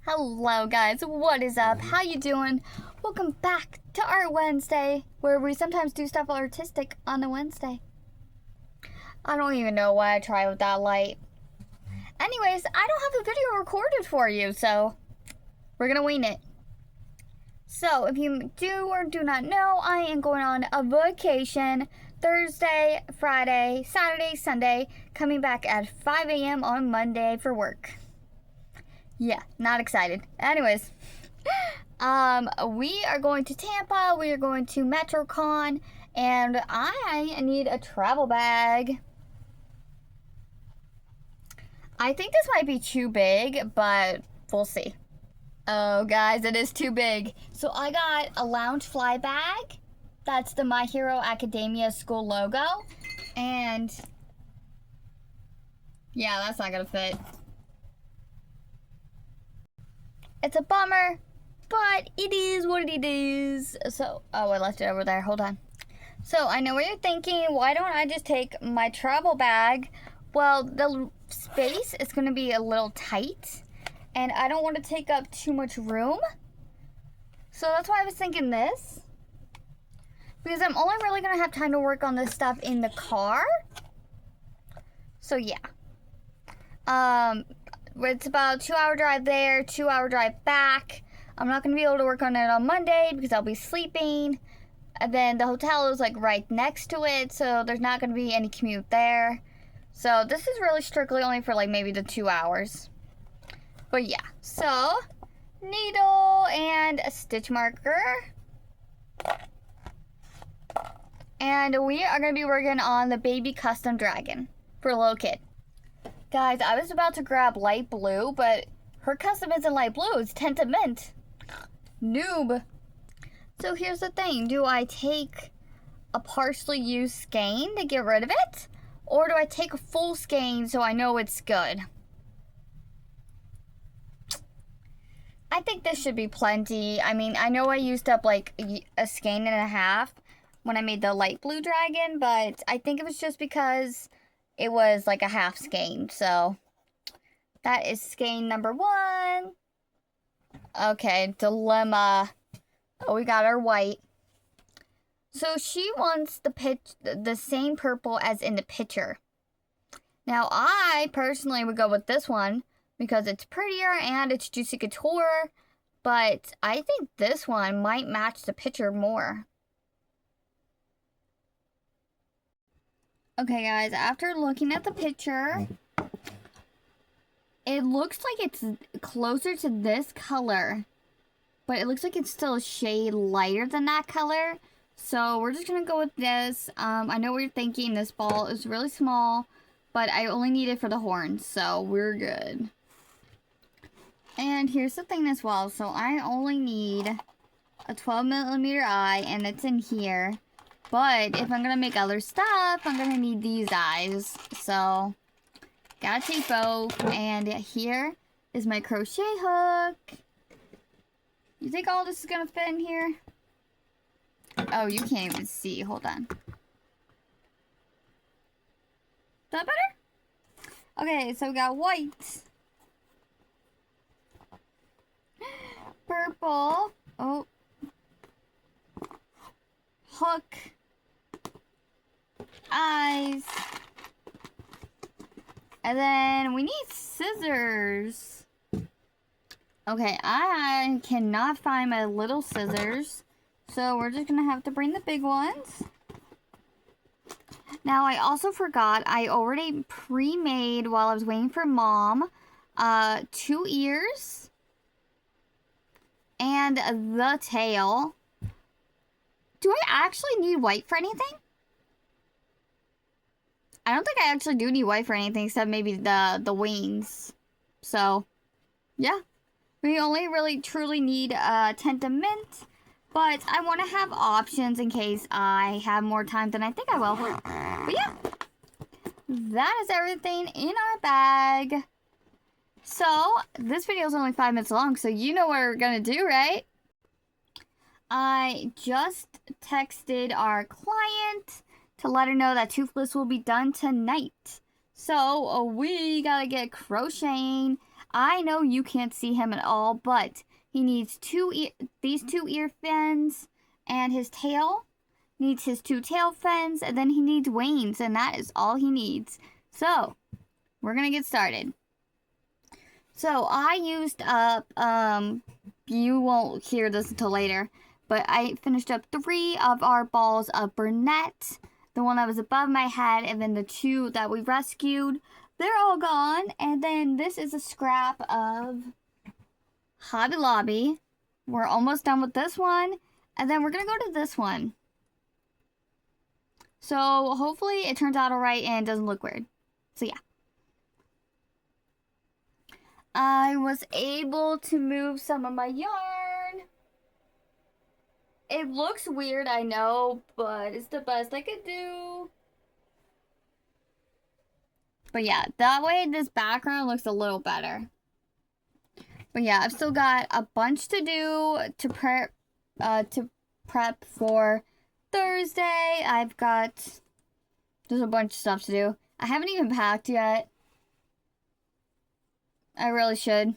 Hello guys, what is up? How you doing? Welcome back to Art Wednesday, where we sometimes do stuff artistic on a Wednesday. I don't even know why I try with that light. Anyways, I don't have a video recorded for you, so we're gonna wing it. So, if you do or do not know, I am going on a vacation Thursday, Friday, Saturday, Sunday, coming back at 5 a.m. on Monday for work. Yeah, not excited. Anyways, we are going to Tampa. We are going to MetroCon, and I need a travel bag. I think this might be too big, but we'll see. Oh, guys, it is too big. So I got a Loungefly bag. That's the My Hero Academia school logo. And yeah, that's not gonna fit. It's a bummer, but it is what it is. So, oh, I left it over there. Hold on. So, I know what you're thinking. Why don't I just take my travel bag? Well, the space is going to be a little tight, and I don't want to take up too much room. So, that's why I was thinking this. Because I'm only really going to have time to work on this stuff in the car. So, yeah. It's about a 2-hour drive there, 2-hour drive back. I'm not going to be able to work on it on Monday because I'll be sleeping. And then the hotel is like right next to it, so there's not going to be any commute there. So this is really strictly only for like maybe the 2 hours. But yeah, so needle and a stitch marker. And we are going to be working on the baby custom dragon for a little kid. Guys, I was about to grab light blue, but her custom isn't light blue. It's tinted mint. Noob. So here's the thing. Do I take a partially used skein to get rid of it? Or do I take a full skein so I know it's good? I think this should be plenty. I mean, I know I used up like a skein and a half when I made the light blue dragon, but I think it was just because it was like a half skein. So that is skein number 1. Okay, dilemma. Oh, we got our white. So she wants the same purple as in the picture. Now I personally would go with this one because it's prettier and it's Juicy Couture, but I think this one might match the picture more. Okay, guys, after looking at the picture, it looks like it's closer to this color, but it looks like it's still a shade lighter than that color. So we're just gonna go with this. I know what you're thinking. This ball is really small, but I only need it for the horns, so we're good. And here's the thing as well. So I only need a 12mm eye, and it's in here. But if I'm gonna make other stuff, I'm gonna need these eyes. So, gotta take both. And here is my crochet hook. You think all this is gonna fit in here? Oh, you can't even see. Hold on. Is that better? Okay, so we got white. Purple. Oh. Hook. Eyes. And then we need scissors. Okay, I cannot find my little scissors, so we're just gonna have to bring the big ones. Now, I also forgot, I already pre-made, while I was waiting for Mom, 2 ears and the tail. Do I actually need white for anything? I don't think I actually do need white for anything except maybe the wings. So, yeah. We only really truly need tinted mint, but I want to have options in case I have more time than I think I will. But yeah, that is everything in our bag. So, this video is only 5 minutes long, so you know what we're going to do, right? I just texted our client to let her know that Toothless will be done tonight. So we gotta get crocheting. I know you can't see him at all, but he needs these two ear fins, and his tail needs his two tail fins, and then he needs wings, and that is all he needs. So, we're gonna get started. So, I used up, you won't hear this until later, but I finished up 3 of our balls of Burnett, the one that was above my head, and then the 2 that we rescued. They're all gone, and then this is a scrap of Hobby Lobby. We're almost done with this one, and then we're gonna go to this one. So hopefully it turns out alright and doesn't look weird. So yeah. I was able to move some of my yarn. It looks weird, I know, but it's the best I could do. But yeah, that way this background looks a little better. But yeah, I've still got a bunch to do to prep for Thursday. There's a bunch of stuff to do. I haven't even packed yet. I really should.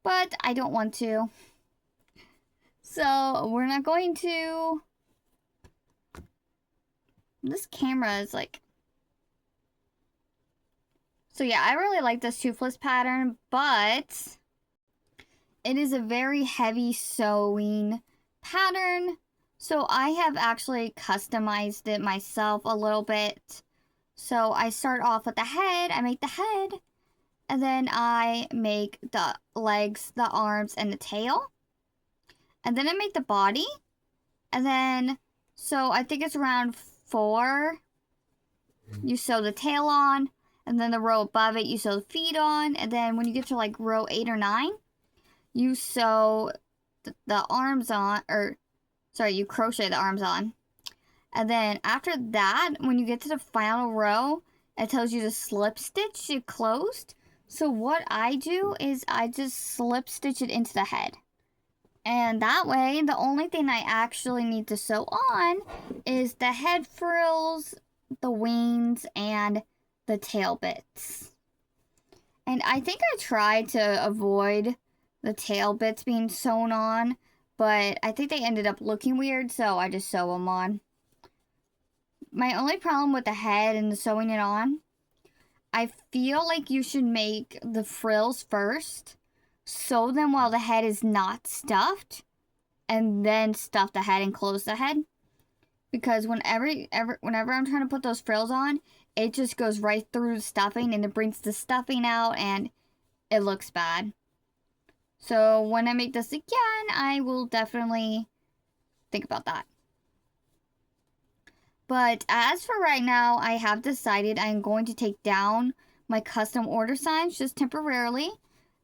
But I don't want to. So, we're not going to. This camera is like... So yeah, I really like this toothless pattern, but it is a very heavy sewing pattern. So I have actually customized it myself a little bit. So I start off with the head, I make the head, and then I make the legs, the arms, and the tail. And then I make the body. And then, so I think it's around 4. You sew the tail on. And then the row above it, you sew the feet on. And then when you get to like row 8 or 9, you sew the arms on, you crochet the arms on. And then after that, when you get to the final row, it tells you to slip stitch it closed. So what I do is I just slip stitch it into the head. And that way, the only thing I actually need to sew on is the head frills, the wings, and the tail bits. And I think I tried to avoid the tail bits being sewn on, but I think they ended up looking weird, so I just sew them on. My only problem with the head and the sewing it on, I feel like you should make the frills first, sew them while the head is not stuffed, and then stuff the head and close the head. Because whenever I'm trying to put those frills on, it just goes right through the stuffing and it brings the stuffing out and it looks bad. So when I make this again, I will definitely think about that. But as for right now, I have decided I'm going to take down my custom order signs just temporarily.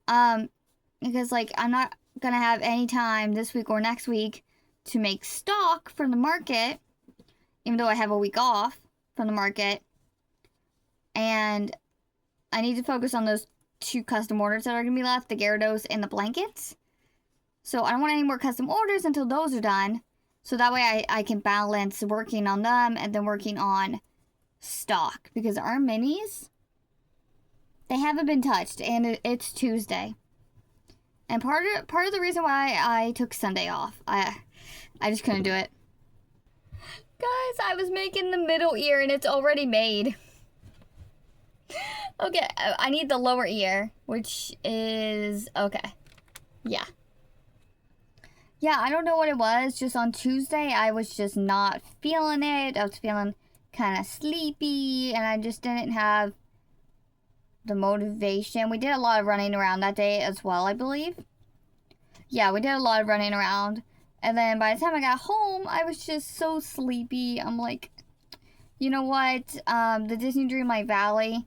Because like I'm not going to have any time this week or next week to make stock for the market. Even though I have a week off from the market. And I need to focus on those 2 custom orders that are going to be left, the Gyarados and the blankets. So I don't want any more custom orders until those are done. So that way I can balance working on them and then working on stock. Because our minis, they haven't been touched and it's Tuesday. And part of the reason why I took Sunday off, I just couldn't do it. Guys, I was making the middle ear and it's already made. Okay, I need the lower ear, which is, okay. Yeah. Yeah, I don't know what it was. Just on Tuesday, I was just not feeling it. I was feeling kind of sleepy, and I just didn't have the motivation. We did a lot of running around that day as well, I believe. Yeah, we did a lot of running around. And then by the time I got home, I was just so sleepy. I'm like, you know what? The Disney Dreamlight Valley,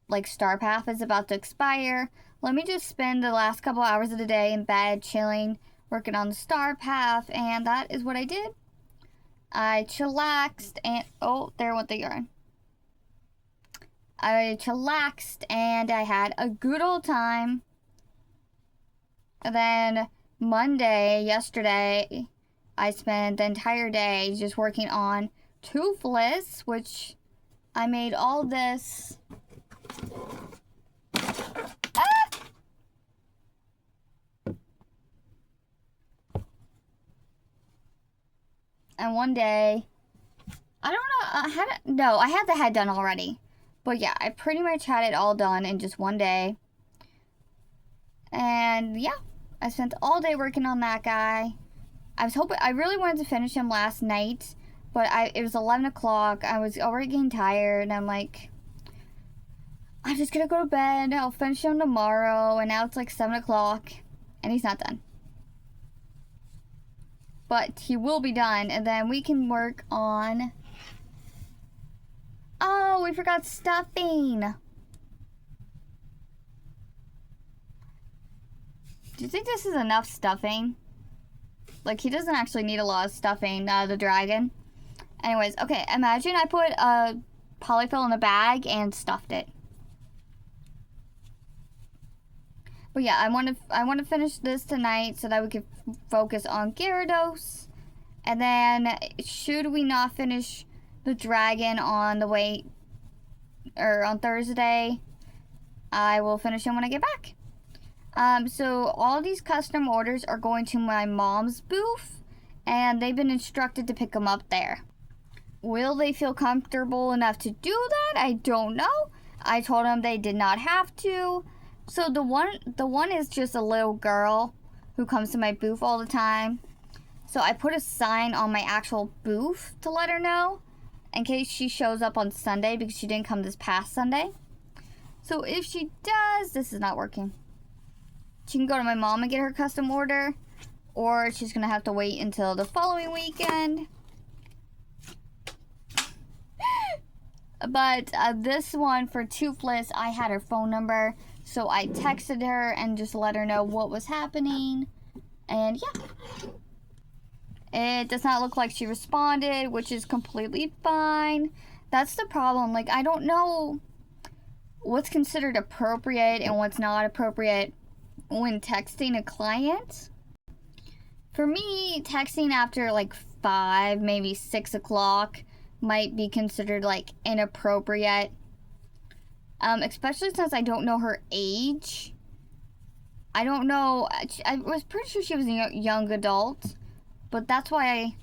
like Star Path is about to expire. Let me just spend the last couple hours of the day in bed, chilling, working on the Star Path, and that is what I did. I chillaxed and, oh, there went the yarn. I chillaxed and I had a good old time. And then Monday, yesterday, I spent the entire day just working on Toothless, which I made all this and one day. I don't know. I had the head done already. But yeah, I pretty much had it all done in just one day. And yeah, I spent all day working on that guy. I really wanted to finish him last night, but it was 11 o'clock. I was already getting tired, and I'm like, I'm just gonna go to bed. I'll finish him tomorrow. And now it's like 7 o'clock, and he's not done. But he will be done, and then we can work on... Oh, we forgot stuffing. Do you think this is enough stuffing? Like, he doesn't actually need a lot of stuffing, the dragon. Anyways, okay, imagine I put a polyfill in a bag and stuffed it. But yeah, I want to finish this tonight so that we can focus on Gyarados. And then, should we not finish the dragon on Thursday, I will finish him when I get back. So all these custom orders are going to my mom's booth, and they've been instructed to pick them up there. Will they feel comfortable enough to do that? I don't know. I told them they did not have to. So the one is just a little girl who comes to my booth all the time. So I put a sign on my actual booth to let her know, in case she shows up on Sunday, because she didn't come this past Sunday. So if she does, this is not working. She can go to my mom and get her custom order, or she's going to have to wait until the following weekend. But this one for Toothless, I had her phone number, so I texted her and just let her know what was happening. And yeah. It does not look like she responded, which is completely fine. That's the problem. Like, I don't know what's considered appropriate and what's not appropriate when texting a client. For me, texting after like 5, maybe 6 o'clock might be considered like inappropriate. Especially since I don't know her age. I don't know. I was pretty sure she was a young adult. But that's why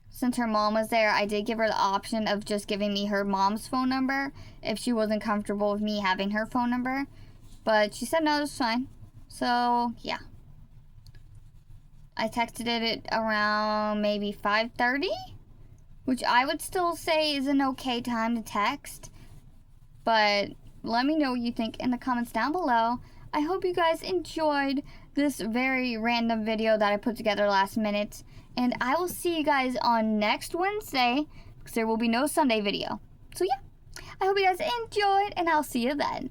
since her mom was there, I did give her the option of just giving me her mom's phone number if she wasn't comfortable with me having her phone number. But she said no, it's fine. So, yeah. I texted it around maybe 5:30, which I would still say is an okay time to text. But let me know what you think in the comments down below. I hope you guys enjoyed this very random video that I put together last minute. And I will see you guys on next Wednesday, because there will be no Sunday video. So yeah, I hope you guys enjoyed, and I'll see you then.